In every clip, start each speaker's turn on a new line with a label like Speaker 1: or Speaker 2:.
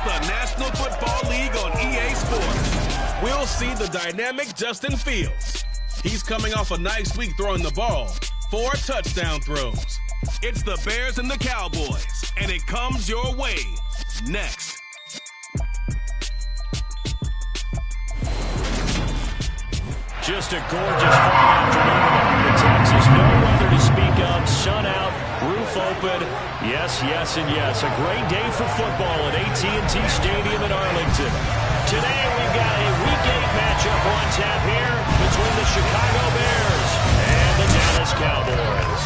Speaker 1: the National Football League on EA Sports. We'll see the dynamic Justin Fields. He's coming off a nice week throwing the ball. 4 touchdown throws. It's the Bears and the Cowboys, and it comes your way next.
Speaker 2: Just a gorgeous fall afternoon in the heart of Texas. No weather to speak of. Sun out, roof open. Yes, yes, and yes. A great day for football at AT&T Stadium in Arlington. Today we've got a Week 8 matchup on tap here between the Chicago Bears and the Dallas Cowboys.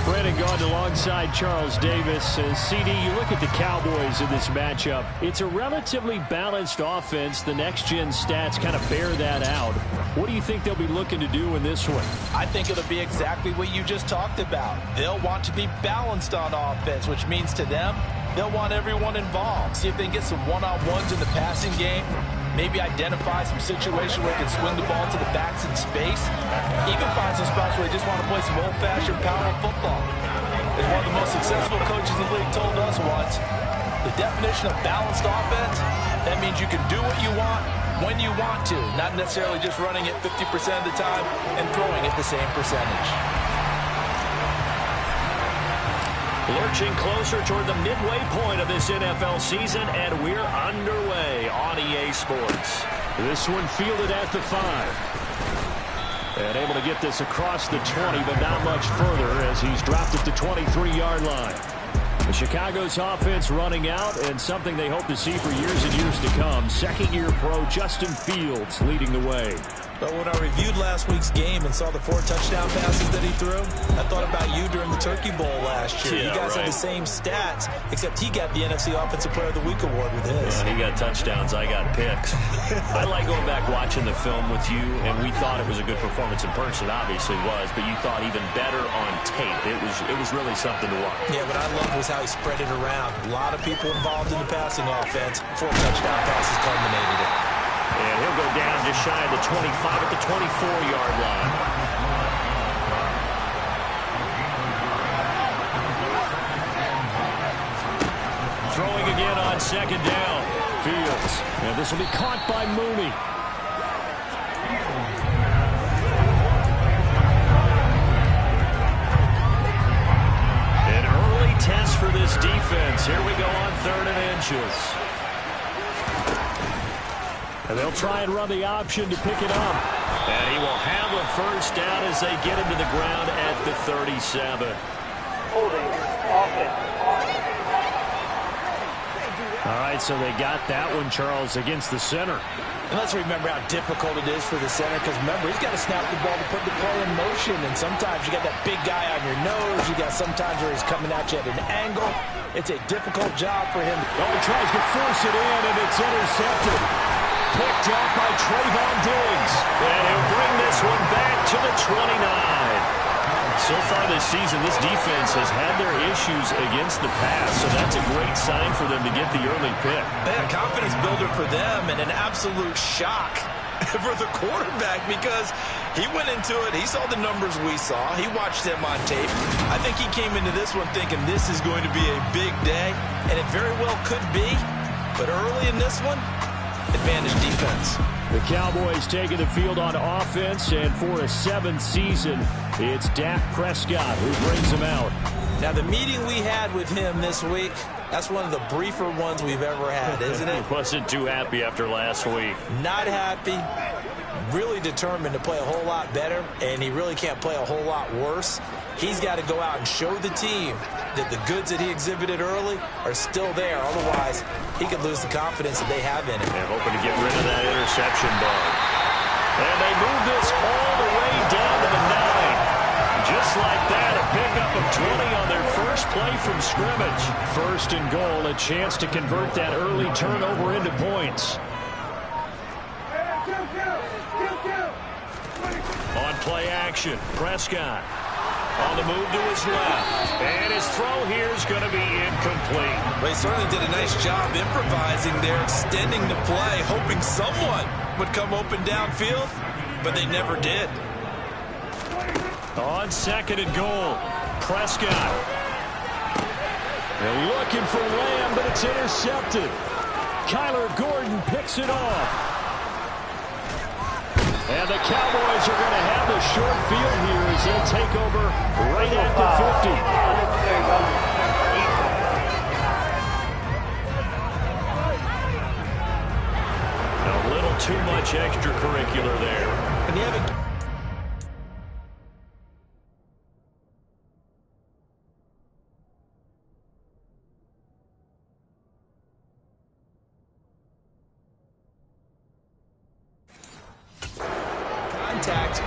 Speaker 2: Brandon Gaudin alongside Charles Davis. CD, you look at the Cowboys in this matchup. It's a relatively balanced offense. The next-gen stats kind of bear that out. What do you think they'll be looking to do in this one?
Speaker 3: I think it'll be exactly what you just talked about. They'll want to be balanced on offense, which means to them, they'll want everyone involved. See if they can get some one-on-ones in the passing game. Maybe identify some situation where they can swing the ball to the backs in space. Even find some spots where they just want to play some old-fashioned power football. As one of the most successful coaches in the league told us once, the definition of balanced offense, that means you can do what you want when you want to, not necessarily just running it 50% of the time and throwing it the same percentage.
Speaker 2: Lurching closer toward the midway point of this NFL season, and we're underway on EA Sports. This one fielded at the 5. And able to get this across the 20, but not much further as he's dropped at the 23-yard line. The Chicago's offense running out, and something they hope to see for years and years to come. Second-year pro Justin Fields leading the way.
Speaker 3: But when I reviewed last week's game and saw the 4 touchdown passes that he threw, I thought about you during the Turkey Bowl last year.
Speaker 2: Yeah,
Speaker 3: you guys had the same stats, except he got the NFC Offensive Player of the Week award with his.
Speaker 2: Yeah, he got touchdowns, I got picks. I like going back watching the film with you, and we thought it was a good performance in person. Obviously was, but you thought even better on tape. It was really something to watch.
Speaker 3: Yeah, what I loved was how he spread it around. A lot of people involved in the passing offense. 4 touchdown passes culminated it.
Speaker 2: And he'll go down just shy of the 25 at the 24-yard line. Throwing again on second down. Fields. And this will be caught by Mooney. An early test for this defense. Here we go on 3rd and inches. And they'll try and run the option to pick it up. And he will have a first down as they get him to the ground at the 37.
Speaker 4: Holding offense.
Speaker 2: All right, so they got that one, Charles, against the center.
Speaker 3: And let's remember how difficult it is for the center, because remember, he's got to snap the ball to put the play in motion, and sometimes you got that big guy on your nose. You got sometimes where he's coming at you at an angle. It's a difficult job for him.
Speaker 2: Oh, he tries to force it in, and it's intercepted. Picked up by Trayvon Diggs. And he'll bring this one back to the 29. So far this season, this defense has had their issues against the pass, so that's a great sign for them to get the early pick.
Speaker 3: A confidence builder for them and an absolute shock for the quarterback, because he went into it, he saw the numbers we saw, he watched them on tape. I think he came into this one thinking this is going to be a big day, and it very well could be, but early in this one, advantage defense.
Speaker 2: The Cowboys taking the field on offense, and for a 7th season, it's Dak Prescott who brings them out.
Speaker 3: Now, the meeting we had with him this week, that's one of the briefer ones we've ever had, isn't it?
Speaker 2: He wasn't too happy after last week.
Speaker 3: Not happy. Really determined to play a whole lot better, and he really can't play a whole lot worse. He's got to go out and show the team that the goods that he exhibited early are still there. Otherwise, he could lose the confidence that they have in him.
Speaker 2: They're hoping to get rid of that interception bug. And they move this all the way down to the 9. Just like that, a pickup of 20 on their first play from scrimmage. 1st and goal, a chance to convert that early turnover into points. On play action, Prescott on the move to his left. And his throw here is going to be incomplete.
Speaker 3: Well, he certainly did a nice job improvising there, extending the play, hoping someone would come open downfield, but they never did.
Speaker 2: On 2nd and goal, Prescott. They're looking for Lamb, but it's intercepted. Kyler Gordon picks it off. And the Cowboys are going to have the short field here as they'll take over right at the 50. A little too much extracurricular there.
Speaker 3: And you have a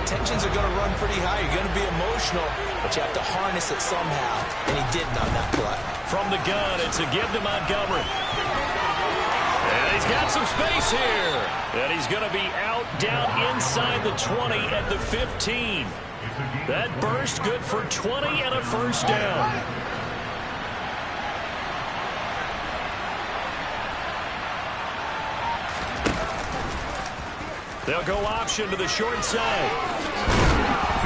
Speaker 3: tensions are going to run pretty high. You're going to be emotional, but you have to harness it somehow, and he didn't on that play.
Speaker 2: From the gun, it's a give to Montgomery. And he's got some space here. And he's going to be out down inside the 20 at the 15. That burst good for 20 and a first down. They'll go option to the short side.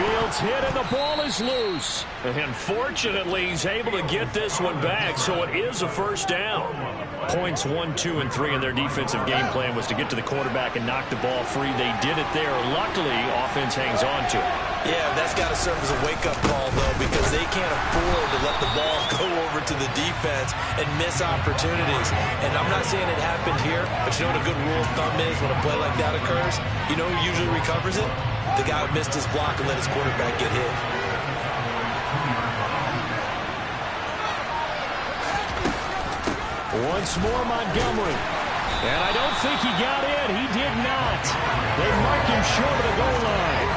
Speaker 2: Fields hit and the ball is loose. And fortunately, he's able to get this one back, so it is a first down. Points 1, 2, and 3 in their defensive game plan was to get to the quarterback and knock the ball free. They did it there. Luckily, offense hangs on to it.
Speaker 3: Yeah, that's got to serve as a wake-up call, though, because they can't afford to let the ball go over to the defense and miss opportunities. And I'm not saying it happened here, but you know what a good rule of thumb is when a play like that occurs? You know who usually recovers it? The guy who missed his block and let his quarterback get hit.
Speaker 2: Once more, Montgomery. And I don't think he got in. He did not. They mark him short of the goal line.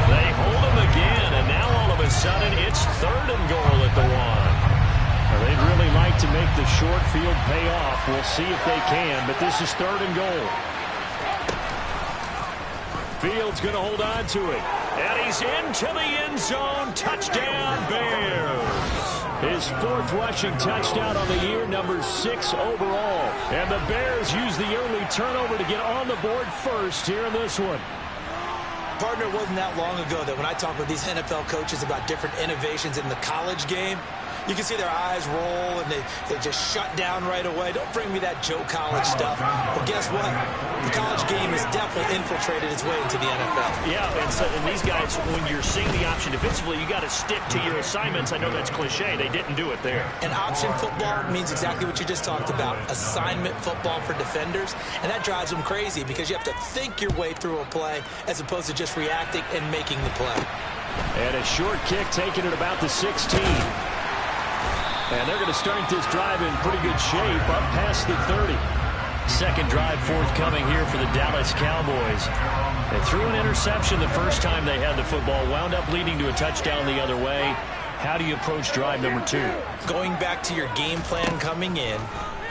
Speaker 2: They hold him again, and now all of a sudden it's 3rd and goal at the 1. Well, they'd really like to make the short field pay off. We'll see if they can, but this is 3rd and goal. Fields going to hold on to it. And he's into the end zone. Touchdown, Bears. His 4th rushing touchdown on the year, number 6 overall. And the Bears use the early turnover to get on the board first here in this one.
Speaker 3: Partner, it wasn't that long ago that when I talk with these NFL coaches about different innovations in the college game, you can see their eyes roll and they just shut down right away. Don't bring me that Joe College stuff. Well, guess what? The college game has definitely infiltrated its way into the NFL.
Speaker 2: Yeah, and these guys, when you're seeing the option defensively, you got to stick to your assignments. I know that's cliche. They didn't do it there.
Speaker 3: And option football means exactly what you just talked about, assignment football for defenders. And that drives them crazy because you have to think your way through a play as opposed to just reacting and making the play.
Speaker 2: And a short kick taken at about the 16. And they're going to start this drive in pretty good shape up past the 30. Second drive forthcoming here for the Dallas Cowboys. They threw an interception the first time they had the football, wound up leading to a touchdown the other way. How do you approach drive number 2?
Speaker 3: Going back to your game plan coming in,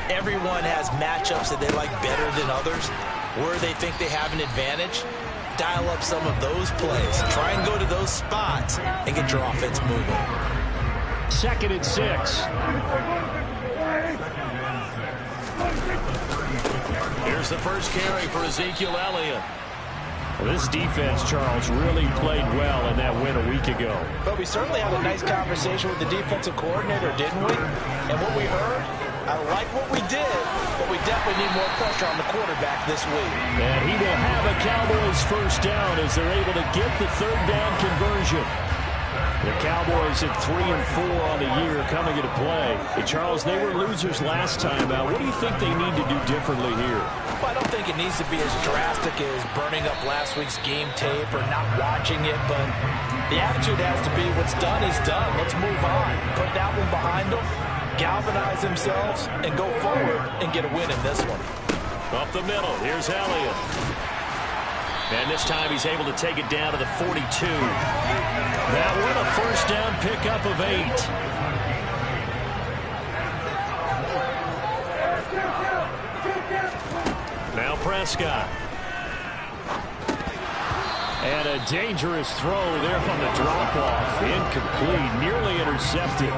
Speaker 3: everyone has matchups that they like better than others. Where they think they have an advantage, dial up some of those plays. Try and go to those spots and get your offense moving.
Speaker 2: 2nd and 6. Here's the first carry for Ezekiel Elliott. Well, this defense, Charles, really played well in that win a week ago.
Speaker 3: But we certainly had a nice conversation with the defensive coordinator, didn't we? And what we heard, I like what we did, but we definitely need more pressure on the quarterback this week.
Speaker 2: And he will have a Cowboys first down as they're able to get the 3rd down conversion. The Cowboys at 3 and 4 on the year coming into play. Hey, Charles, they were losers last time out. What do you think they need to do differently here?
Speaker 3: Well, I don't think it needs to be as drastic as burning up last week's game tape or not watching it, but the attitude has to be what's done is done. Let's move on. Put that one behind them, galvanize themselves, and go forward and get a win in this one.
Speaker 2: Up the middle, here's Elliott. And this time he's able to take it down to the 42. That one a first down pickup of 8. Now Prescott. And a dangerous throw there on the drop-off. Incomplete, nearly intercepted.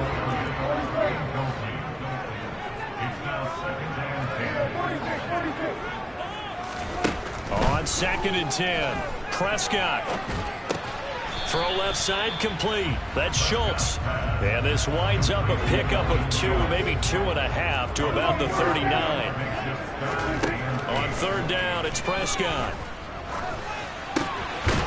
Speaker 2: On 2nd and 10, Prescott Throw left side complete. That's Schultz. And this winds up a pickup of 2, maybe 2.5 to about the 39. On third down, it's Prescott.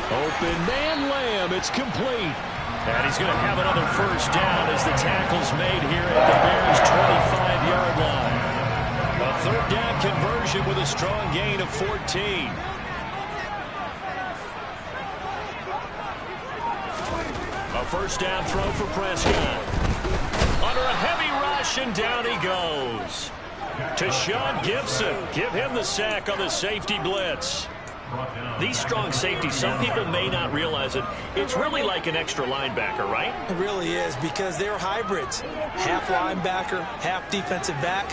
Speaker 2: Open man Lamb. It's complete. And he's going to have another first down as the tackle's made here at the Bears' 25-yard line. A third down conversion with a strong gain of 14. A first down throw for Prescott. Under a heavy rush, and down he goes. To Sean Gibson. Give him the sack on the safety blitz. These strong safeties, some people may not realize it. It's really like an extra linebacker, right?
Speaker 3: It really is, because they're hybrids. Half linebacker, half defensive back.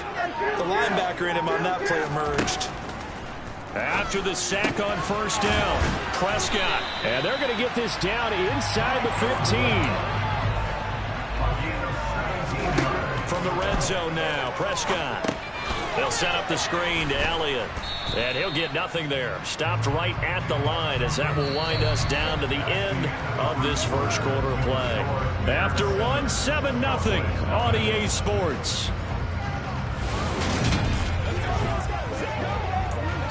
Speaker 3: The linebacker in him on that play emerged.
Speaker 2: After the sack on first down, Prescott. And they're going to get this down inside the 15. From the red zone now, Prescott. They'll set up the screen to Elliott. And he'll get nothing there. Stopped right at the line as that will wind us down to the end of this first quarter play. After 1, 7-0 on EA Sports.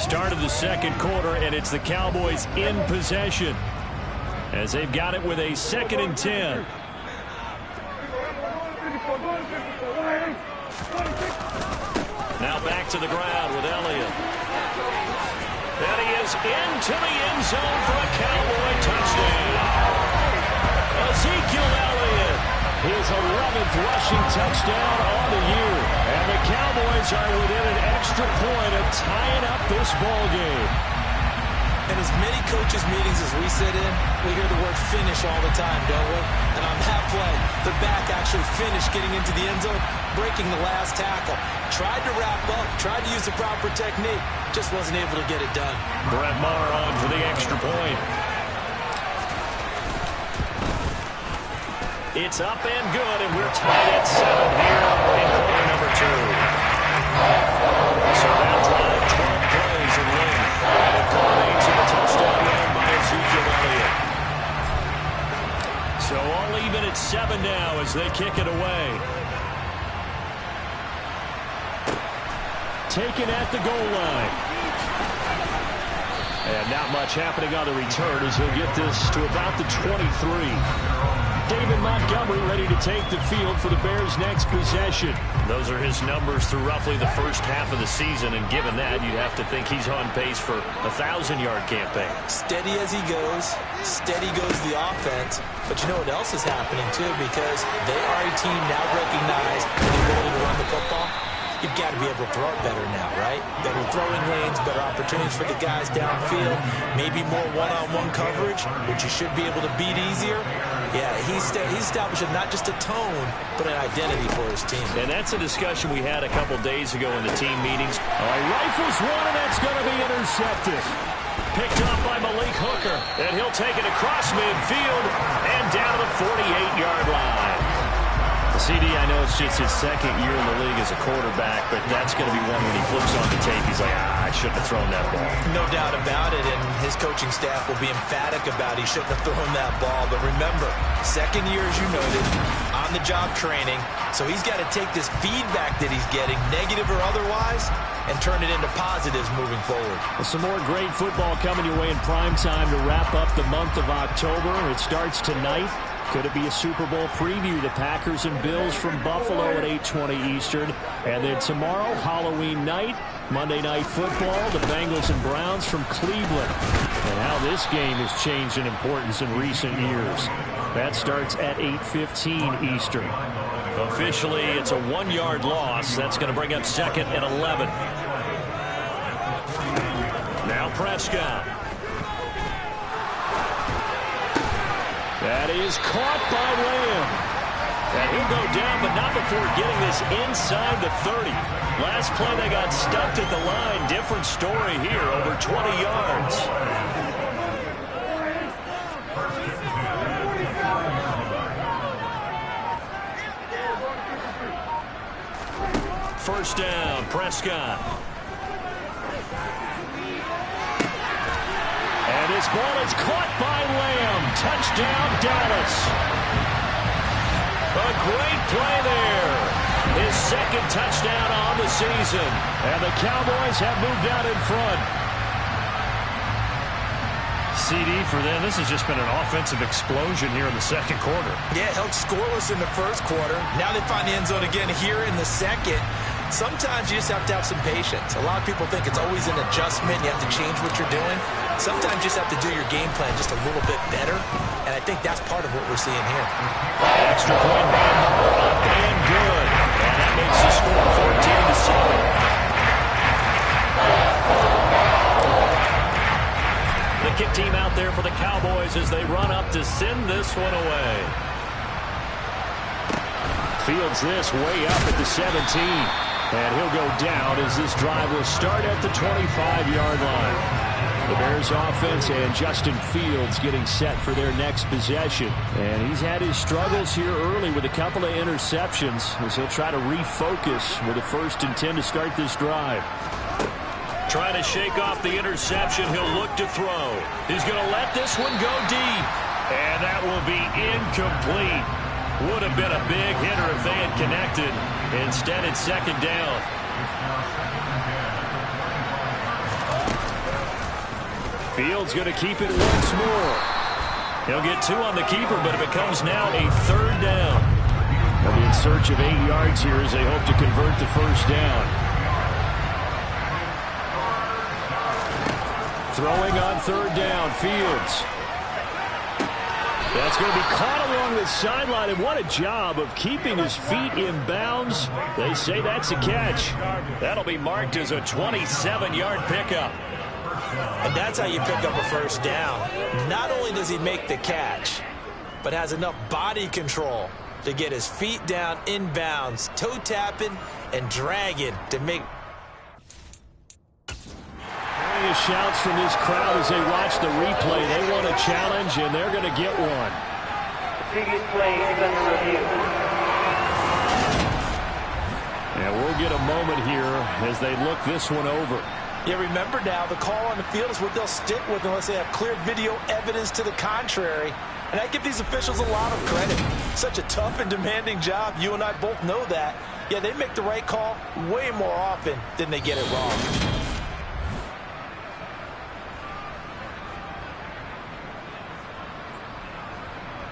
Speaker 2: Start of the second quarter, and it's the Cowboys in possession as they've got it with a 2nd and 10. Now back to the ground with Elliott. And he is into the end zone for a Cowboy touchdown. Ezekiel Elliott, his 11th rushing touchdown on the year. And the Cowboys are within an extra point of tying up this ball game.
Speaker 3: In as many coaches' meetings as we sit in, we hear the word finish all the time, don't we? And on that play, the back actually finished getting into the end zone, breaking the last tackle. Tried to wrap up, tried to use the proper technique, just wasn't able to get it done.
Speaker 2: Brett Maher on for the extra point. It's up and good, and we're tied at 7 here in quarter number 2. So that drive, 12 plays in length. And it culminates in a touchdown run by Ezekiel Elliott. So all even at 7 now as they kick it away. Taken at the goal line. And not much happening on the return as he'll get this to about the 23. David Montgomery ready to take the field for the Bears' next possession. Those are his numbers through roughly the first half of the season, and given that, you'd have to think he's on pace for a 1,000-yard campaign. Steady
Speaker 3: as he goes, steady goes the offense. But you know what else is happening, too, because they are a team now recognized with the ability to run the football. You've got to be able to throw it better now, right? Better throwing lanes, better opportunities for the guys downfield, maybe more one-on-one coverage, which you should be able to beat easier. Yeah, he's establishing not just a tone, but an identity for his team. And that's a discussion we had a couple days ago in the team meetings.
Speaker 2: Rifles one, and that's going to be intercepted. Picked up by Malik Hooker, and he'll take it across midfield and down to the 48-yard line. CD, I know it's just his 2nd year in the league as a quarterback, but that's going to be one when he flips on the tape. He's like, I shouldn't have thrown that ball.
Speaker 3: No doubt about it, and his coaching staff will be emphatic about he shouldn't have thrown that ball. But remember, 2nd year, as you noted, on-the-job training, so he's got to take this feedback that he's getting, negative or otherwise, and turn it into positives moving forward.
Speaker 2: Well, some more great football coming your way in prime time to wrap up the month of October. It starts tonight. Could it be a Super Bowl preview? The Packers and Bills from Buffalo at 8:20 Eastern. And then tomorrow, Halloween night, Monday Night Football, the Bengals and Browns from Cleveland. And how this game has changed in importance in recent years. That starts at 8:15 Eastern. Officially, it's a 1-yard loss. That's going to bring up 2nd and 11. Now Prescott. That is caught by Lamb. And he'll go down, but not before getting this inside the 30. Last play, they got stuffed at the line. Different story here, over 20 yards. First down, Prescott. And this ball is caught by Lamb. touchdown, Dallas. A great play there. His second touchdown on the season. And the Cowboys have moved out in front.
Speaker 5: CD for them. This has just been an offensive explosion here in the second quarter.
Speaker 3: Yeah, held scoreless in the first quarter. Now they find the end zone again here in the second. Sometimes you just have to have some patience. A lot of people think it's always an adjustment. You have to change what you're doing. Sometimes you just have to do your game plan just a little bit better. And I think that's part of what we're seeing here.
Speaker 2: Extra point man number up and good. And that makes the score 14-7. The kick team out there for the Cowboys as they run up to send this one away. Fields this way up at the 17. And he'll go down as this drive will start at the 25-yard line. The Bears offense and Justin Fields getting set for their next possession. And he's had his struggles here early with a couple of interceptions as he'll try to refocus with a 1st and 10 to start this drive. Trying to shake off the interception. He'll look to throw. He's going to let this one go deep. And that will be incomplete. Would have been a big hitter if they had connected. Instead, it's second down. Fields going to keep it once more. He'll get 2 on the keeper, but it becomes now a 3rd down. They'll be in search of 8 yards here as they hope to convert the 1st down. Throwing on 3rd down, Fields. That's going to be caught along the sideline, and what a job of keeping his feet in bounds. They say that's a catch. That'll be marked as a 27-yard pickup.
Speaker 3: And that's how you pick up a 1st down. Not only does he make the catch, but has enough body control to get his feet down in bounds, toe tapping and dragging to make.
Speaker 2: Shouts from this crowd as they watch the replay. They want a challenge, and they're going to get one.
Speaker 4: Previous play is under review.
Speaker 2: And we'll get a moment here as they look this one over.
Speaker 3: Yeah, remember now, the call on the field is what they'll stick with unless they have clear video evidence to the contrary. And I give these officials a lot of credit. Such a tough and demanding job. You and I both know that. Yeah, they make the right call way more often than they get it wrong.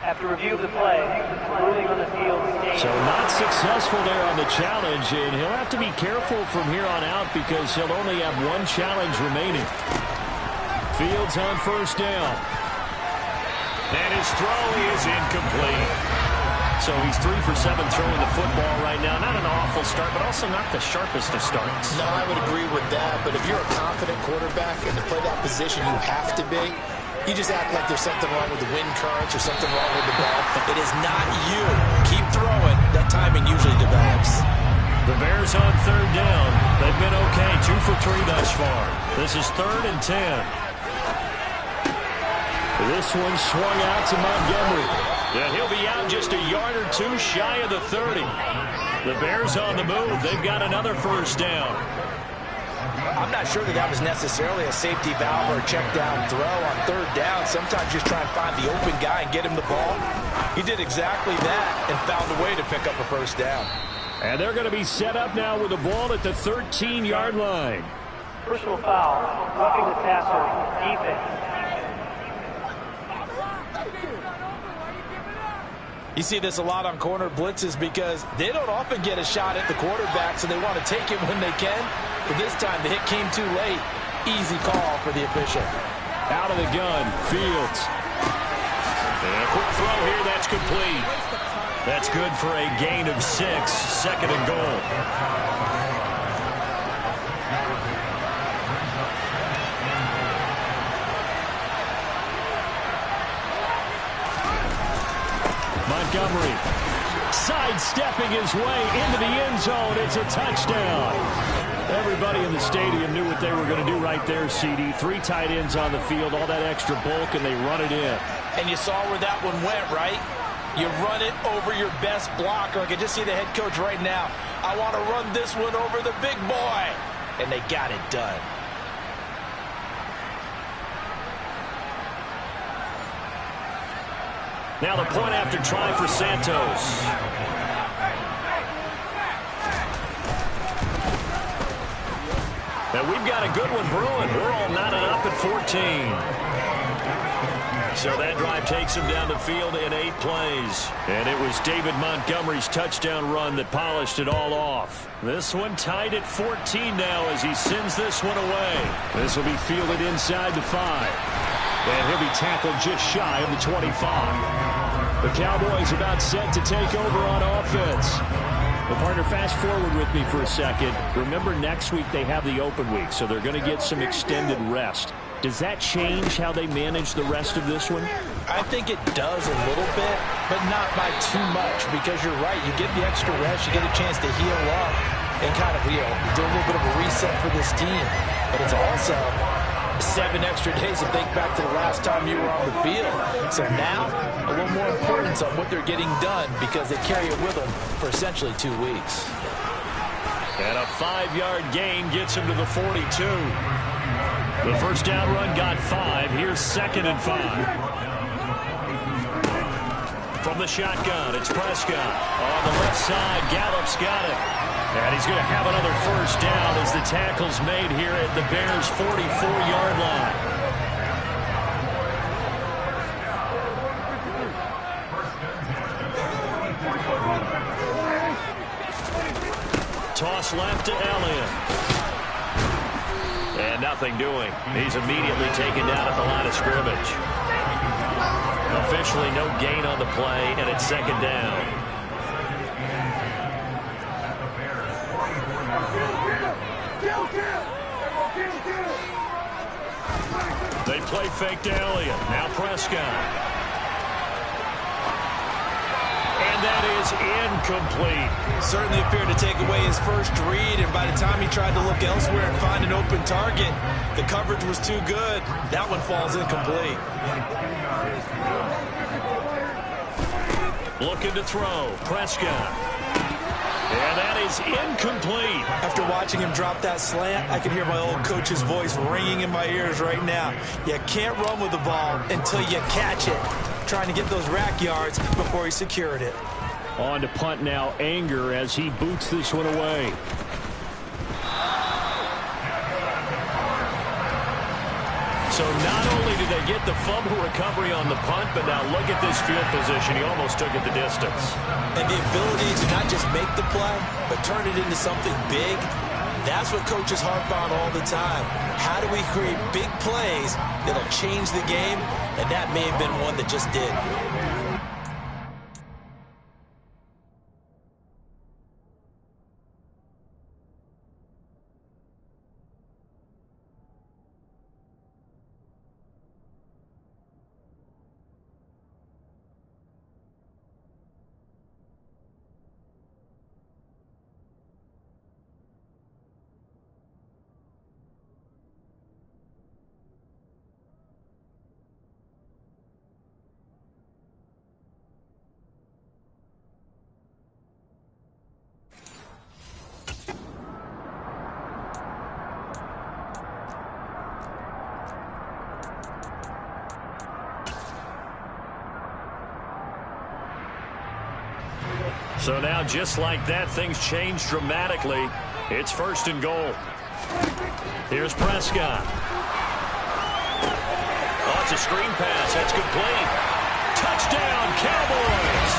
Speaker 4: After review of the play, ruling on the field stays.
Speaker 2: So not successful there on the challenge, and he'll have to be careful from here on out because he'll only have 1 challenge remaining. Fields on 1st down. And his throw is incomplete. So he's 3 for 7 throwing the football right now. Not an awful start, but also not the sharpest of starts.
Speaker 6: No, I would agree with that, but if you're a confident quarterback and to play that position you have to be, you just act like there's something wrong with the wind currents or something wrong with the ball.
Speaker 3: It is not you. Keep throwing. That timing usually develops.
Speaker 2: The Bears on 3rd down. They've been okay. 2 for 3 thus far. This is 3rd and 10. This one swung out to Montgomery. And he'll be out just a yard or 2 shy of the 30. The Bears on the move. They've got another 1st down.
Speaker 3: I'm not sure that was necessarily a safety valve or a check down throw on 3rd down. Sometimes you just try and find the open guy and get him the ball. He did exactly that and found a way to pick up a 1st down.
Speaker 2: And they're going to be set up now with the ball at the 13-yard line.
Speaker 4: Personal foul, roughing the passer, defense.
Speaker 3: You see this a lot on corner blitzes because they don't often get a shot at the quarterback, so they want to take it when they can. But this time, the hit came too late. Easy call for the official.
Speaker 2: Out of the gun, Fields. And a quick throw here, that's complete. That's good for a gain of 6, 2nd and goal. Montgomery sidestepping his way into the end zone. It's a touchdown. Everybody in the stadium knew what they were going to do right there, CD. 3 tight ends on the field, all that extra bulk, and they run it in.
Speaker 3: And you saw where that one went, right? You run it over your best blocker. I can just see the head coach right now. I want to run this one over the big boy. And they got it done.
Speaker 2: Now the point after try for Santos. And we've got a good one brewing. We're all knotted up at 14. So that drive takes him down the field in 8 plays. And it was David Montgomery's touchdown run that polished it all off. This one tied at 14 now as he sends this one away. This will be fielded inside the 5. And he'll be tackled just shy of the 25. The Cowboys about set to take over on offense. Well, partner, fast forward with me for a second. Remember, next week they have the open week, so they're going to get some extended rest. Does that change how they manage the rest of this one?
Speaker 3: I think it does a little bit, but not by too much, because you're right. You get the extra rest. You get a chance to heal up and kind of, do a little bit of a reset for this team. But it's also 7 extra days to think back to the last time you were on the field. So now, a little more importance on what they're getting done because they carry it with them for essentially 2 weeks.
Speaker 2: And a 5-yard gain gets him to the 42. The first down run got 5. Here's 2nd and 5. From the shotgun, it's Prescott. On the left side, Gallup's got it. And he's going to have another first down as the tackle's made here at the Bears' 44-yard line. Toss left to Elliott. And nothing doing. He's immediately taken down at the line of scrimmage. Officially no gain on the play, and it's 2nd down. They play fake to Elliott. Now Prescott. And that is incomplete.
Speaker 3: Certainly appeared to take away his first read, and by the time he tried to look elsewhere and find an open target, the coverage was too good. That one falls incomplete.
Speaker 2: Looking to throw. Prescott. And that is incomplete.
Speaker 3: After watching him drop that slant, I can hear my old coach's voice ringing in my ears right now. You can't run with the ball until you catch it. Trying to get those rack yards before he secured it.
Speaker 2: On to punt now. Anger as he boots this one away. So not only did they get the fumble recovery on the punt, but now look at this field position. He almost took it the distance.
Speaker 3: And the ability to not just make the play, but turn it into something big, that's what coaches harp on all the time. How do we create big plays that'll change the game? And that may have been one that just did.
Speaker 2: So now, just like that, things change dramatically. It's 1st and goal. Here's Prescott. Oh, it's a screen pass. That's complete. Touchdown, Cowboys!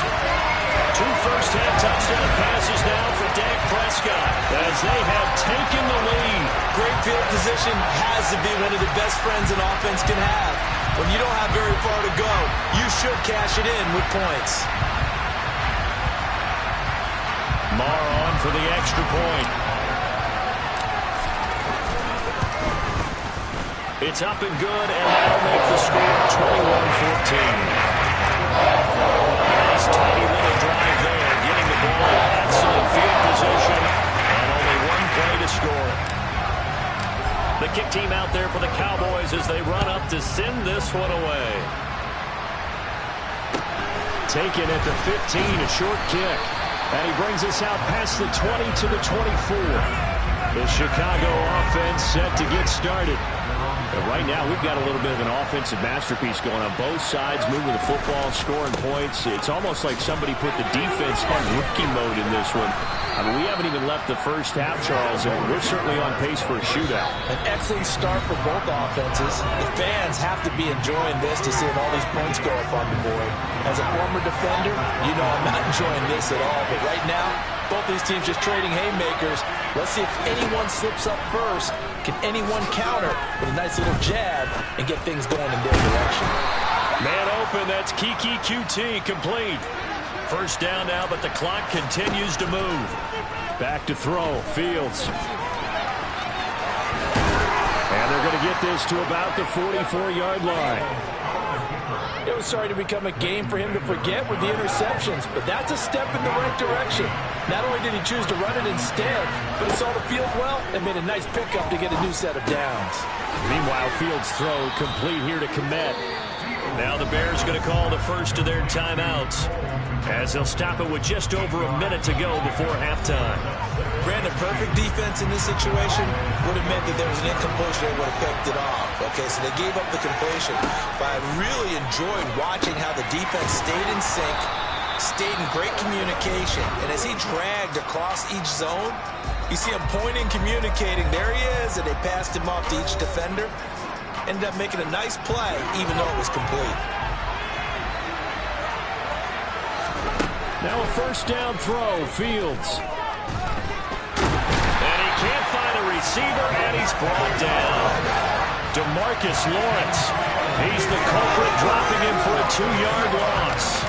Speaker 2: 2 first-half touchdown passes now for Dak Prescott as they have taken the lead.
Speaker 3: Great field position has to be one of the best friends an offense can have. When you don't have very far to go, you should cash it in with points.
Speaker 2: Marr on for the extra point. It's up and good, and that'll make the score 21-14. Nice tiny little drive there, getting the ball in excellent field position, and only 1 play to score. The kick team out there for the Cowboys as they run up to send this one away. Taken at the 15, a short kick. And he brings us out past the 20 to the 24. The Chicago offense set to get started. And right now, we've got a little bit of an offensive masterpiece going on both sides, moving the football, scoring points. It's almost like somebody put the defense on rookie mode in this one. I mean, we haven't even left the first half, Charles, and we're certainly on pace for a shootout.
Speaker 3: An excellent start for both offenses. The fans have to be enjoying this to see all these points go up on the board. As a former defender, you know I'm not enjoying this at all. But right now, both these teams just trading haymakers. Let's see if anyone slips up first. Can anyone counter with a nice little jab and get things going in their direction?
Speaker 2: Man open, that's Kiki QT complete. First down now, but the clock continues to move. Back to throw, Fields. And they're going to get this to about the 44-yard line.
Speaker 3: It was starting to become a game for him to forget with the interceptions, but that's a step in the right direction. Not only did he choose to run it instead, but he saw the field well and made a nice pickup to get a new set of downs.
Speaker 2: Meanwhile, Fields' throw complete here to Kmet. Now the Bears going to call the first of their timeouts, as they'll stop it with just over a minute to go before halftime.
Speaker 3: Brandon, perfect defense in this situation would have meant that there was an incompletion that would have picked it off. Okay, so they gave up the completion. But I really enjoyed watching how the defense stayed in sync, stayed in great communication. And as he dragged across each zone, you see him pointing, communicating. There he is, and they passed him off to each defender. Ended up making a nice play, even though it was complete.
Speaker 2: Now a first down throw, Fields. And he can't find a receiver, and he's brought down. DeMarcus Lawrence. He's the culprit, dropping him for a 2-yard loss.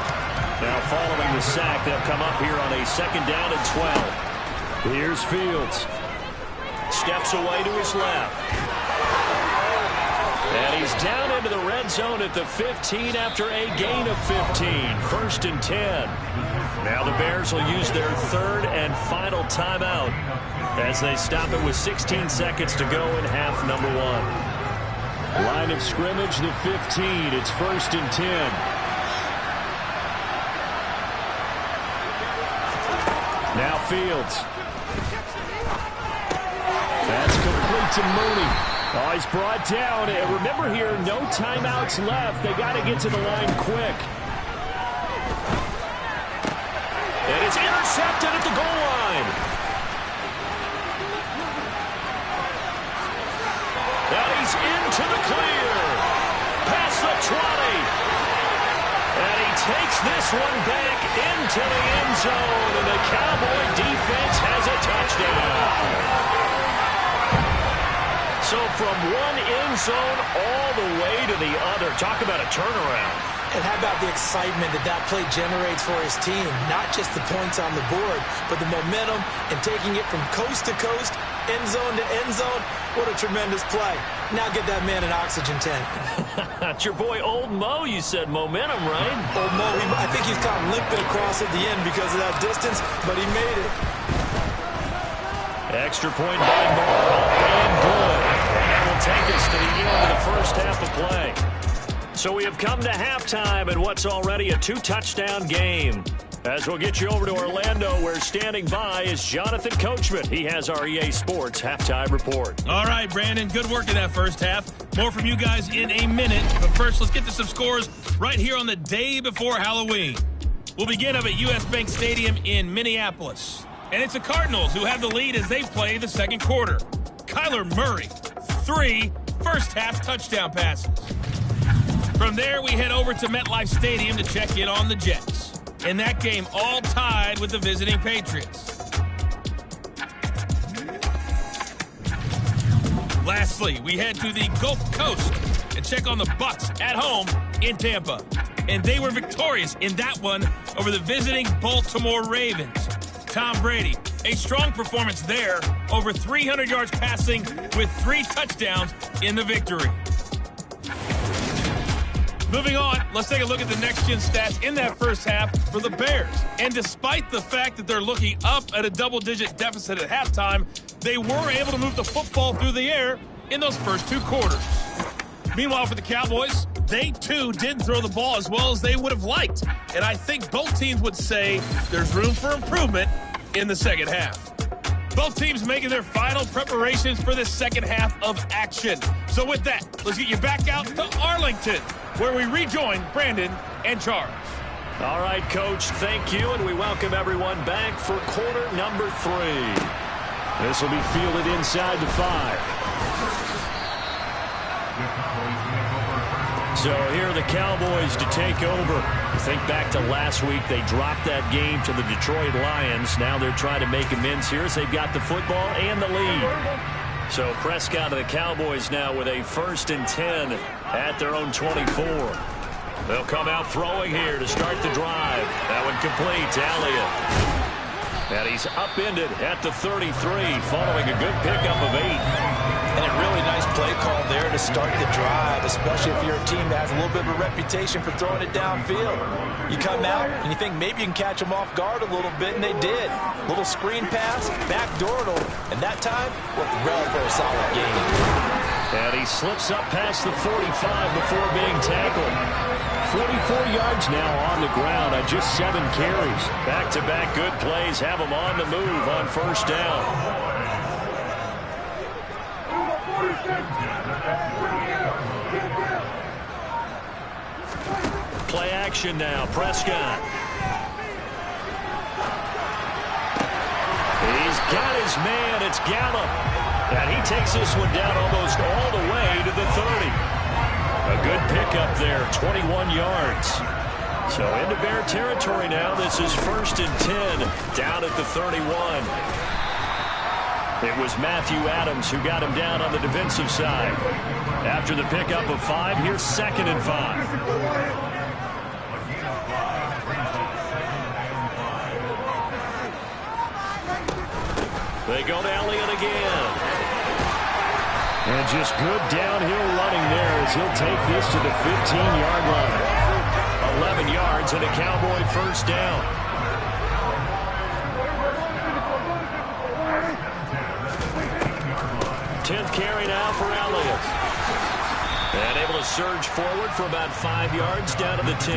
Speaker 2: Now following the sack, they'll come up here on a second down and 12. Here's Fields. Steps away to his left. And he's down into the red zone at the 15 after a gain of 15. First and 10. Now the Bears will use their third and final timeout as they stop it with 16 seconds to go in half number 1. Line of scrimmage, the 15. It's first and 10. Now Fields. That's complete to Mooney. Oh, he's brought down. And remember here, no timeouts left. They got to get to the line quick. And it's intercepted at the goal line. Now he's into the clear. Past the 20. And he takes this one back into the end zone. And the Cowboy defense has a touchdown. So from one end zone all the way to the other. Talk about a turnaround.
Speaker 3: And how about the excitement that play generates for his team? Not just the points on the board, but the momentum and taking it from coast to coast, end zone to end zone. What a tremendous play. Now get that man an oxygen tank.
Speaker 2: It's your boy Old Mo, you said. Momentum, right?
Speaker 3: Old Mo, I think he's caught limping across at the end because of that distance, but he made it.
Speaker 2: Extra point by Morrow, and good. And will take us to the end of the first half of play. So we have come to halftime in what's already a 2-touchdown game. As we'll get you over to Orlando, where standing by is Jonathan Coachman. He has our EA Sports halftime report.
Speaker 1: All right, Brandon, good work in that first half. More from you guys in a minute. But first, let's get to some scores right here on the day before Halloween. We'll begin up at U.S. Bank Stadium in Minneapolis. And it's the Cardinals who have the lead as they play the second quarter. Kyler Murray, 3 first-half touchdown passes. From there, we head over to MetLife Stadium to check in on the Jets. In that game, all tied with the visiting Patriots. Lastly, we head to the Gulf Coast and check on the Bucs at home in Tampa. And they were victorious in that one over the visiting Baltimore Ravens. Tom Brady, a strong performance there, over 300 yards passing with 3 touchdowns in the victory. Moving on, let's take a look at the next-gen stats in that first half for the Bears. And despite the fact that they're looking up at a double-digit deficit at halftime, they were able to move the football through the air in those first 2 quarters. Meanwhile, for the Cowboys, they too didn't throw the ball as well as they would have liked. And I think both teams would say there's room for improvement in the second half.
Speaker 7: Both teams making their final preparations for the second half of action. So with that, let's get you back out to Arlington, where we rejoin Brandon and Charles.
Speaker 2: All right, Coach, thank you, and we welcome everyone back for quarter number 3. This will be fielded inside the 5. So here are the Cowboys to take over. Think back to last week. They dropped that game to the Detroit Lions. Now they're trying to make amends here as they've got the football and the lead. So Prescott and the Cowboys now with a 1st and 10 at their own 24. They'll come out throwing here to start the drive. That one complete to Elliott. And he's upended at the 33 following a good pickup of 8.
Speaker 3: And a really nice play call there to start the drive, especially if you're a team that has a little bit of a reputation for throwing it downfield. You come out and you think maybe you can catch them off guard a little bit, and they did. Little screen pass, backdoored them, and that time looked well for a solid gain.
Speaker 2: And he slips up past the 45 before being tackled. 44 yards now on the ground on just 7 carries. Back-to-back good plays have him on the move on 1st down. Play action now. Prescott. He's got his man. It's Gallup. And he takes this one down almost all the way to the 30. A good pickup there, 21 yards. So into Bear territory now. This is 1st and 10 down at the 31. It was Matthew Adams who got him down on the defensive side. After the pickup of 5, here's 2nd and 5. They go to Elliott again. And just good downhill running there as he'll take this to the 15-yard line. 11 yards and a Cowboy 1st down. Carry now for Elliott. And able to surge forward for about 5 yards down to the 10.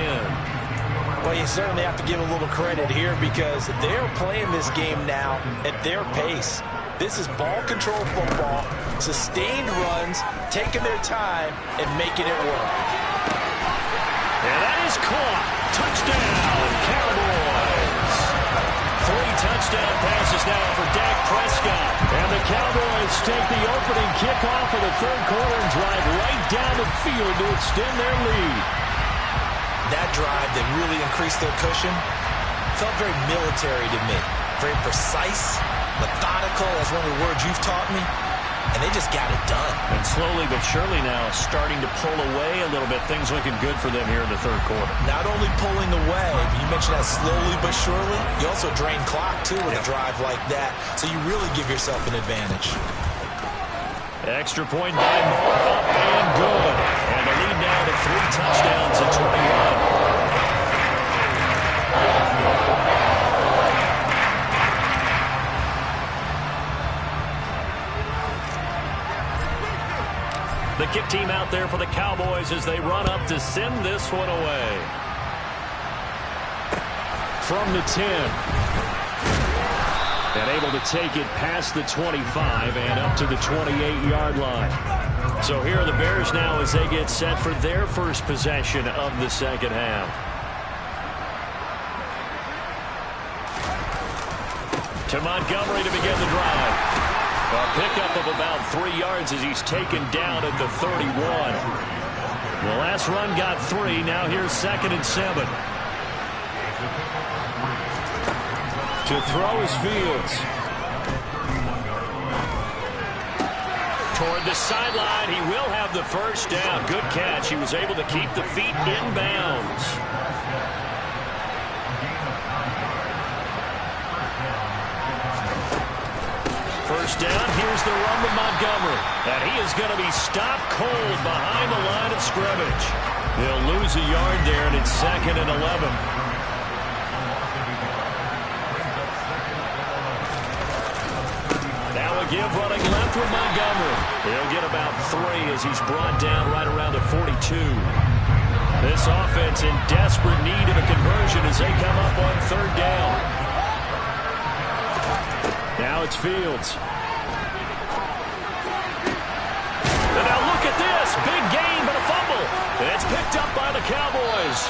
Speaker 3: Well, you certainly have to give a little credit here because they're playing this game now at their pace. This is ball control football, sustained runs, taking their time and making it work.
Speaker 2: And that is caught. Touchdown, Cowboys. 3 touchdown passes now for Dak Prescott. And the Cowboys take the opening kickoff of the 3rd quarter and drive right down the field to extend their lead.
Speaker 3: That drive that really increased their cushion felt very military to me. Very precise, methodical, that's one of the words you've taught me. And they just got it done.
Speaker 2: And slowly but surely now starting to pull away a little bit. Things looking good for them here in the 3rd quarter.
Speaker 3: Not only pulling away, you mentioned that slowly but surely, you also drain clock too with a drive like that. So you really give yourself an advantage.
Speaker 2: Extra point by Moore, up and good. And the lead now to 3 touchdowns at 21. The kick team out there for the Cowboys as they run up to send this one away. From the 10. And able to take it past the 25 and up to the 28-yard line. So here are the Bears now as they get set for their first possession of the second half. To Montgomery to begin the drive. A pickup of about 3 yards as he's taken down at the 31. The last run got 3. Now here's 2nd and 7. To throw is Fields. Toward the sideline, he will have the 1st down. Good catch. He was able to keep the feet in bounds. First down, here's the run to Montgomery. And he is going to be stopped cold behind the line of scrimmage. They'll lose a yard there, and it's 2nd and 11. Now a give running left with Montgomery. He'll get about 3 as he's brought down right around the 42. This offense in desperate need of a conversion as they come up on 3rd down. Now it's Fields. And now look at this. Big gain, but a fumble. And it's picked up by the Cowboys.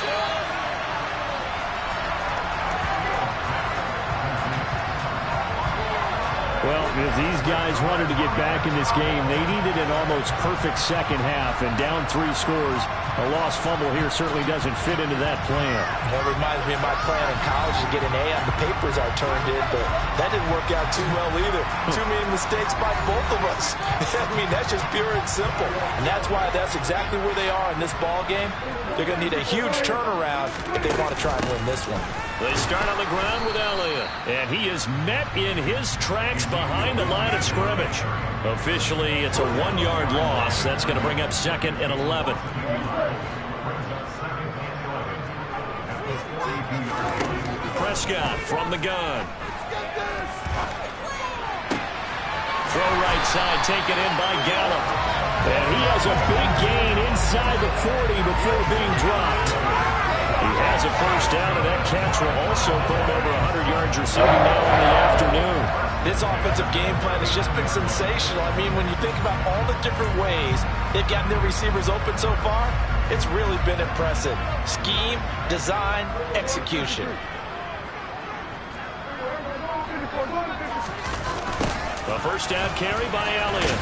Speaker 2: Well, if these guys wanted to get back in this game, they needed an almost perfect second half. And down 3 scores, a lost fumble here certainly doesn't fit into that plan.
Speaker 3: That reminds me of my plan in college to get an A on the papers I turned in, but that didn't work out too well either. Too many mistakes by both of us. I mean, that's just pure and simple. And that's why that's exactly where they are in this ball game. They're going to need a huge turnaround if they want to try and win this one.
Speaker 2: They start on the ground with Elliott, and he is met in his tracks behind the line of scrimmage. Officially, it's a 1-yard loss. That's going to bring up 2nd and 11. Prescott from the gun. Throw right side, taken in by Gallup. And he has a big gain inside the 40 before being dropped. He has a first down, and that catch will also put him over 100 yards receiving now in the afternoon.
Speaker 3: This offensive game plan has just been sensational. I mean, when you think about all the different ways they've gotten their receivers open so far, it's really been impressive. Scheme, design, execution.
Speaker 2: A first down carry by Elliott.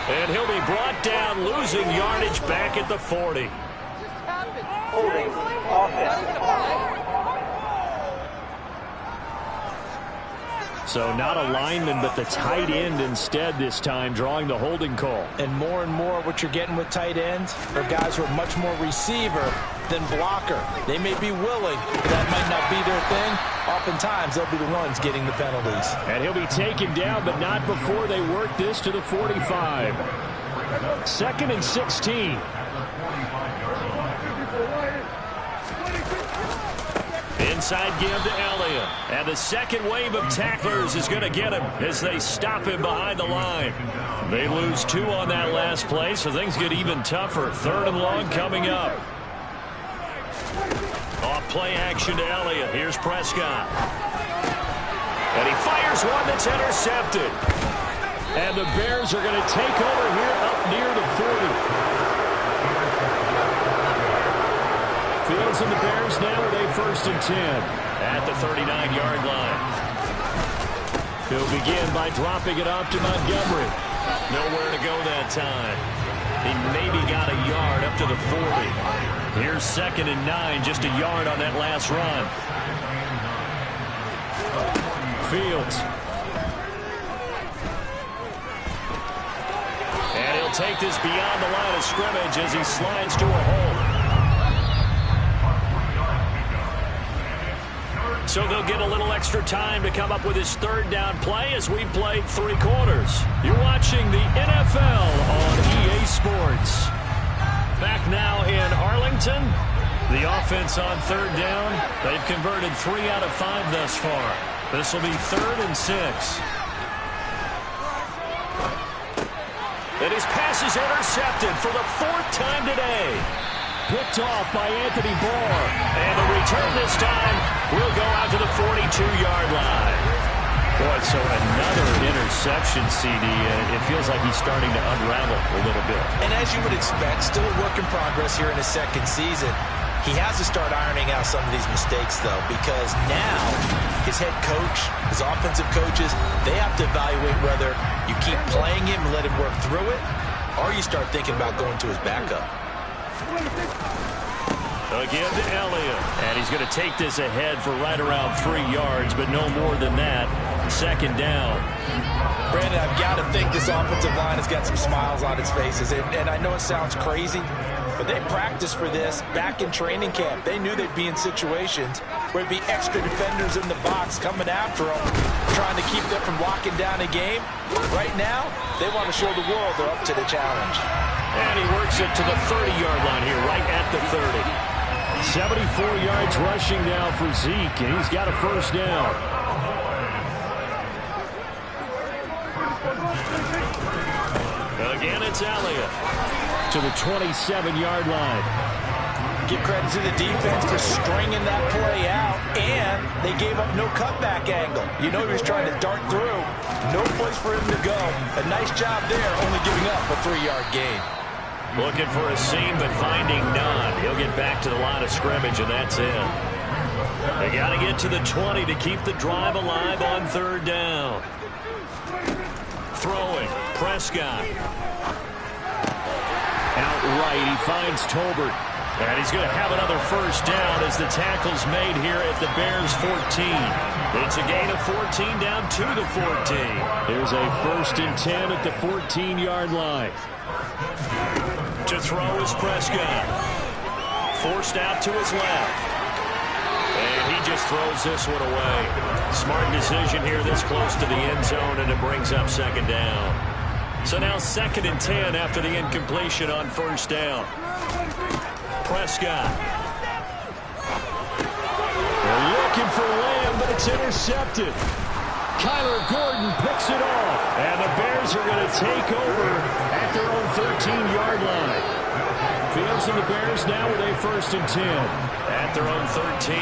Speaker 2: And he'll be brought down, losing yardage back at the 40.
Speaker 4: Holding offense.
Speaker 2: So not a lineman, but the tight end instead this time, drawing the holding call.
Speaker 3: And more what you're getting with tight ends are guys who are much more receiver than blocker. They may be willing, but that might not be their thing. Oftentimes, they'll be the ones getting the penalties.
Speaker 2: And he'll be taken down, but not before they work this to the 45. 2nd and 16. Inside give to Elliott. And the second wave of tacklers is going to get him as they stop him behind the line. They lose 2 on that last play, so things get even tougher. 3rd and long coming up. Off play action to Elliott. Here's Prescott. And he fires one that's intercepted. And the Bears are going to take over here up near the 40. Fields and the Bears now with a 1st and 10 at the 39-yard line. He'll begin by dropping it off to Montgomery. Nowhere to go that time. He maybe got a yard up to the 40. Here's 2nd and 9, just a yard on that last run. Fields. And he'll take this beyond the line of scrimmage as he slides to a hole. So they'll get a little extra time to come up with his 3rd down play as we've played 3 quarters. You're watching the NFL on EA Sports. Back now in Arlington. The offense on 3rd down. They've converted 3 out of 5 thus far. This will be 3rd and 6. And his pass is intercepted for the 4th time today. Picked off by Anthony Barr. And the return this time will go out to the 42-yard line. Boy, so another interception, CD. It feels like he's starting to unravel a little bit.
Speaker 3: And as you would expect, still a work in progress here in his 2nd season. He has to start ironing out some of these mistakes, though, because now his head coach, his offensive coaches, they have to evaluate whether you keep playing him and let him work through it, or you start thinking about going to his backup.
Speaker 2: Again to Elliott. And he's going to take this ahead for right around 3 yards, but no more than that. 2nd down.
Speaker 3: Brandon, I've got to think this offensive line has got some smiles on its faces. And I know it sounds crazy, but they practiced for this back in training camp. They knew they'd be in situations where there'd be extra defenders in the box coming after them, trying to keep them from locking down a game. Right now, they want to show the world they're up to the challenge.
Speaker 2: And he works it to the 30-yard line here, right at the 30. 74 yards rushing now for Zeke, and he's got a 1st down. Again, it's Elliott to the 27-yard line.
Speaker 3: Give credit to the defense for stringing that play out, and they gave up no cutback angle. You know he was trying to dart through. No place for him to go. A nice job there, only giving up a 3-yard gain.
Speaker 2: Looking for a seam, but finding none. He'll get back to the line of scrimmage, and that's it. They got to get to the 20 to keep the drive alive on 3rd down. Throwing, Prescott. Outright, he finds Tolbert. And he's going to have another first down as the tackle's made here at the Bears' 14. It's a gain of 14 down to the 14. Here's a 1st and 10 at the 14-yard line. To throw is Prescott. Forced out to his left. And he just throws this one away. Smart decision here this close to the end zone, and it brings up 2nd down. So now 2nd and 10 after the incompletion on 1st down. Prescott. They're looking for Lamb, but it's intercepted. Kyler Gordon picks it off. And the Bears are going to take over at their own 13-yard line. Fields and the Bears now with a 1st and 10 at their own 13.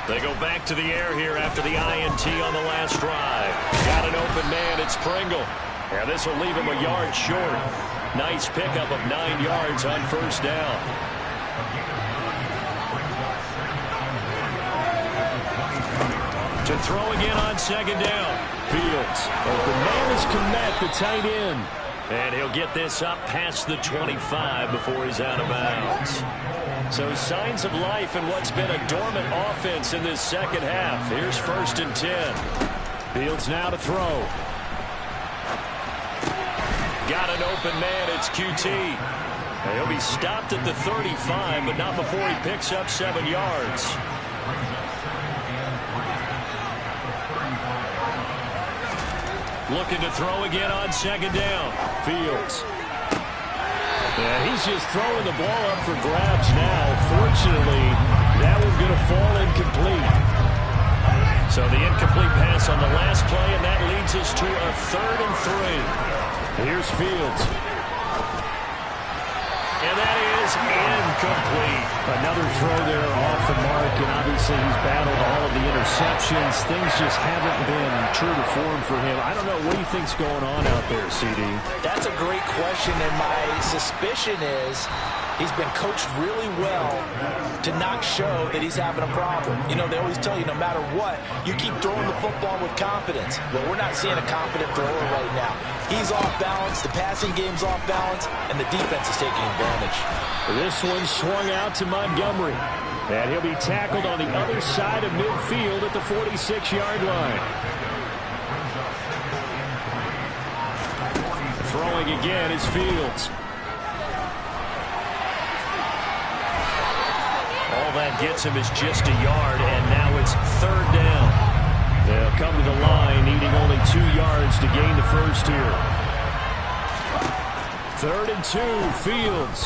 Speaker 2: They go back to the air here after the INT on the last drive. Got an open man. It's Pringle. And this will leave him a yard short. Nice pickup of 9 yards on 1st down. To throw again on 2nd down. Fields. Open man is Kmet, the tight end. And he'll get this up past the 25 before he's out of bounds. So signs of life in what's been a dormant offense in this 2nd half. Here's 1st and 10. Fields now to throw. Got an open man. It's QT. And he'll be stopped at the 35, but not before he picks up 7 yards. Looking to throw again on 2nd down. Fields. Yeah, he's just throwing the ball up for grabs now. Fortunately, that one's going to fall incomplete. So the incomplete pass on the last play, and that leads us to a 3rd and 3. Here's Fields. And that is incomplete. Another throw there off the mark, and obviously he's battled all of the interceptions. Things just haven't been true to form for him. I don't know. What do you think's going on out there, CD?
Speaker 3: That's a great question, and my suspicion is he's been coached really well to not show that he's having a problem. You know, they always tell you no matter what, you keep throwing the football with confidence. Well, we're not seeing a confident thrower right now. He's off balance, the passing game's off balance, and the defense is taking advantage.
Speaker 2: This one swung out to Montgomery. And he'll be tackled on the other side of midfield at the 46-yard line. Throwing again is Fields. All that gets him is just a yard, and now it's 3rd down. They'll come to the line, needing only 2 yards to gain the first here. 3rd and 2, Fields.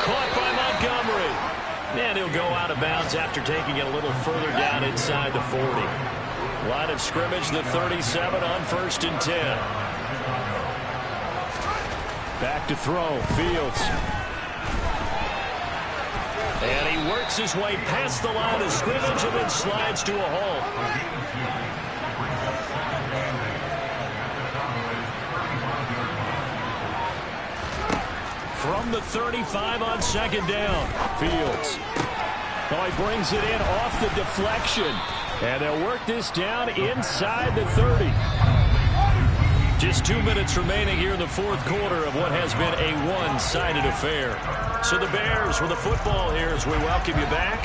Speaker 2: Caught by Montgomery. And he'll go out of bounds after taking it a little further down inside the 40. Line of scrimmage, the 37 on 1st and 10. Back to throw, Fields. And he works his way past the line of scrimmage and then slides to a halt. From the 35 on 2nd down, Fields. Oh, he brings it in off the deflection. And they'll work this down inside the 30. Just 2 minutes remaining here in the 4th quarter of what has been a one-sided affair. So the Bears with the football here as we welcome you back.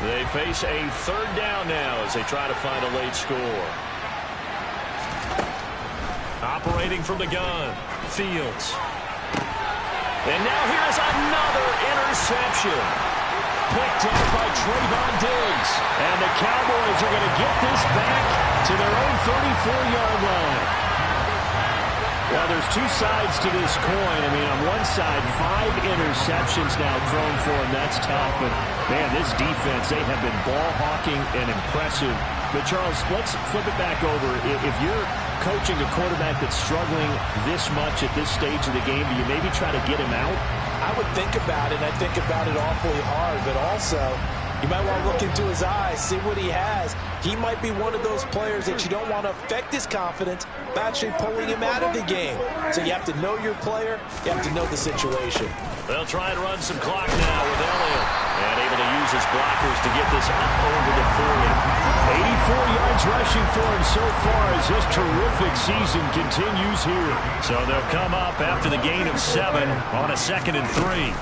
Speaker 2: They face a 3rd down now as they try to find a late score. Operating from the gun, Fields. And now here's another interception. Picked up by Trayvon Diggs. And the Cowboys are going to get this back to their own 34-yard line. Well, there's 2 sides to this coin. I mean, on one side, 5 interceptions now thrown for him. That's tough. But, man, this defense, they have been ball hawking and impressive. But, Charles, let's flip it back over. If you're coaching a quarterback that's struggling this much at this stage of the game, do you maybe try to get him out?
Speaker 3: I would think about it, and I think about it awfully hard, but also you might want to look into his eyes, see what he has. He might be one of those players that you don't want to affect his confidence by actually pulling him out of the game. So you have to know your player. You have to know the situation.
Speaker 2: They'll try and run some clock now with Elliott. And able to use his blockers to get this up over the 40. 84 yards rushing for him so far as this terrific season continues here. So they'll come up after the gain of 7 on a 2nd and 3.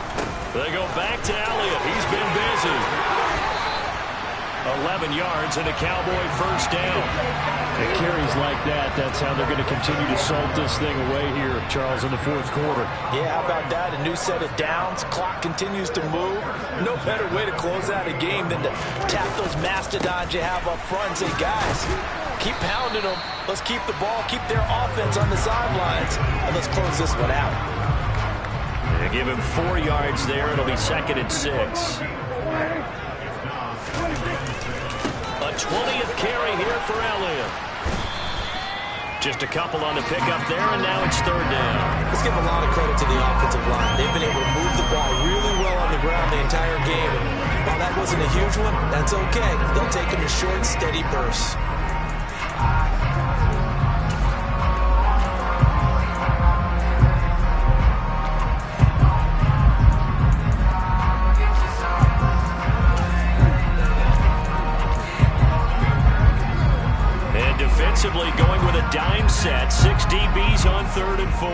Speaker 2: They go back to Elliott. He's been busy. 11 yards and a Cowboy first down.
Speaker 5: It carries like that. That's how they're going to continue to salt this thing away here, Charles, in the 4th quarter.
Speaker 3: Yeah, how about that? A new set of downs. Clock continues to move. No better way to close out a game than to tap those mastodons you have up front and say, guys, keep pounding them. Let's keep the ball, keep their offense on the sidelines, and let's close this one out.
Speaker 2: They give him 4 yards there. It'll be 2nd and 6. A 20th carry here for Elliott. Just a couple on the pickup there, and now it's 3rd down.
Speaker 3: Let's give a lot of credit to the offensive line. They've been able to move the ball really well on the ground the entire game. And while that wasn't a huge one, that's okay. They'll take them in short, steady bursts.
Speaker 2: Defensively going with a dime set. 6 DBs on 3rd and 4.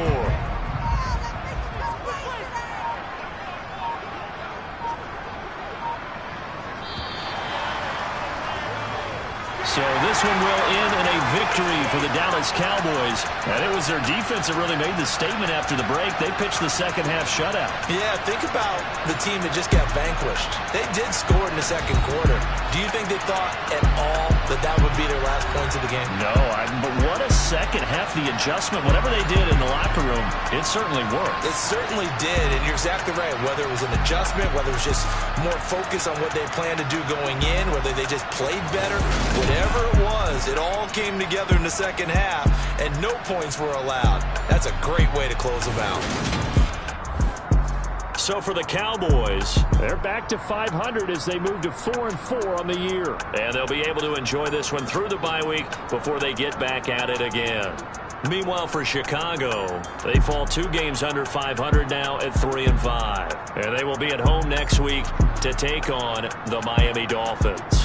Speaker 2: So this one will end in a victory for the Dallas Cowboys. And it was their defense that really made the statement after the break. They pitched the second half shutout.
Speaker 3: Yeah, think about the team that just got vanquished. They did score in the 2nd quarter. Do you think they thought at all that that would be their last points of the game?
Speaker 2: No, but what a second half. The adjustment, whatever they did in the locker room, it certainly worked.
Speaker 3: It certainly did, and you're exactly right. Whether it was an adjustment, whether it was just more focus on what they planned to do going in, whether they just played better, whatever it was, it all came together in the 2nd half, and no points were allowed. That's a great way to close them out.
Speaker 2: So for the Cowboys, they're back to 500 as they move to 4-4 on the year. And they'll be able to enjoy this one through the bye week before they get back at it again. Meanwhile, for Chicago, they fall 2 games under 500 now at 3-5. And they will be at home next week to take on the Miami Dolphins.